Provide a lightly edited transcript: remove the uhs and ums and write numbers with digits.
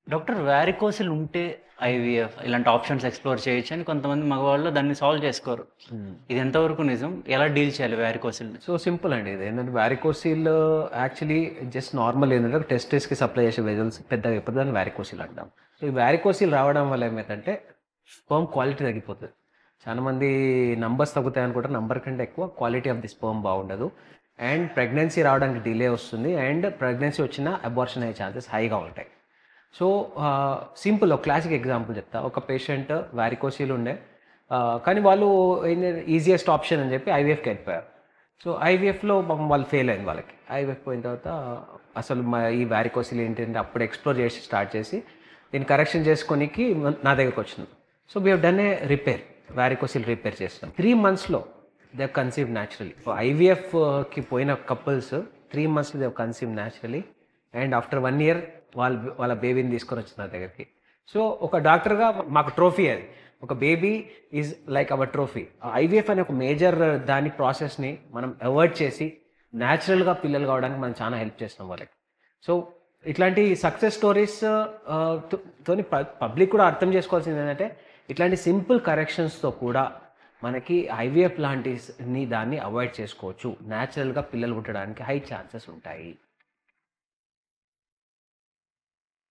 Doctor varicocele ఉంటే IVF ఇలాంటి options explore చేయొచ్చని కొంతమంది మగవాళ్ళు దాన్ని సాల్వ్ చేసుకోరు. హ్మ్. ఇది ఎంతవరకు నిజం? ఎలా డీల్ చేయాలి వారికోసిల్‌ని? సో సింపుల్ అండి ఇది. ఏంటంటే వారికోసిల్ యాక్చువల్లీ జస్ట్ నార్మల్ ఏంటంటే టెస్టిస్‌కి సప్లై చేసే వెజల్స్ పెద్దగా అయిపోతే దాన్ని వారికోసిల్ అంటాం. సో ఈ వారికోసిల్ రావడం వల్ల ఏమైందంటే స్పెర్మ్ క్వాలిటీ తగ్గిపోతది. చాలా మంది నంబర్స్ తగ్గుతాయి అనుకుంటారు. నంబర్ కంటే ఎక్కువ క్వాలిటీ ఆఫ్ ది స్పెర్మ్ బాగుండదు. అండ్ ప్రెగ్నెన్సీ రావడానికి డిలే వస్తుంది. అండ్ ప్రెగ్నెన్సీ వచ్చినా అబార్షన్ అయ్యే ఛాన్సెస్ హైగా ఉంటాయి. సో సింపుల్ ఒక క్లాసిక్ ఎగ్జాంపుల్ చెప్తా. ఒక పేషెంట్ వారికోసిల్ ఉండే కానీ వాళ్ళు ఈజియెస్ట్ ఆప్షన్ అని చెప్పి ఐవీఎఫ్‌కి వెళ్ళిపోయారు. సో ఐవీఎఫ్‌లో పాపం వాళ్ళు ఫెయిల్ అయింది వాళ్ళకి. ఐవీఎఫ్ పోయిన తర్వాత అసలు ఈ వారికోసిల్ ఏంటంటే అప్పుడు ఎక్స్‌ప్లోర్ చేసి స్టార్ట్ చేసి దీన్ని కరెక్షన్ చేసుకోనికి నా దగ్గరికి వచ్చింది. So we have done a repair. Varicocele repair చేస్తాం. 3 మంత్స్‌లో దే హావ్ కన్సీవ్డ్ న్యాచురల్లీ. ఐవీఎఫ్‌కి పోయిన కపుల్స్ 3 మంత్స్‌లో they have conceived naturally. And after 1 year వాళ్ళ బేబీని తీసుకొని వచ్చిన నా దగ్గరికి. సో ఒక డాక్టర్గా మాకు ట్రోఫీ అది. ఒక baby is like our trophy. IVF అనే ఒక మేజర్ దాని ప్రాసెస్ని మనం అవాయిడ్ చేసి న్యాచురల్గా పిల్లలు కావడానికి మనం చాలా హెల్ప్ చేస్తున్నాం వాళ్ళకి. సో ఇట్లాంటి సక్సెస్ స్టోరీస్ తోని పబ్లిక్ కూడా అర్థం చేసుకోవాల్సింది ఏంటంటే ఇట్లాంటి సింపుల్ కరెక్షన్స్తో కూడా మనకి ఐవీఎఫ్ లాంటి దాన్ని అవాయిడ్ చేసుకోవచ్చు. న్యాచురల్గా పిల్లలు పుట్టడానికి హై ఛాన్సెస్ ఉంటాయి.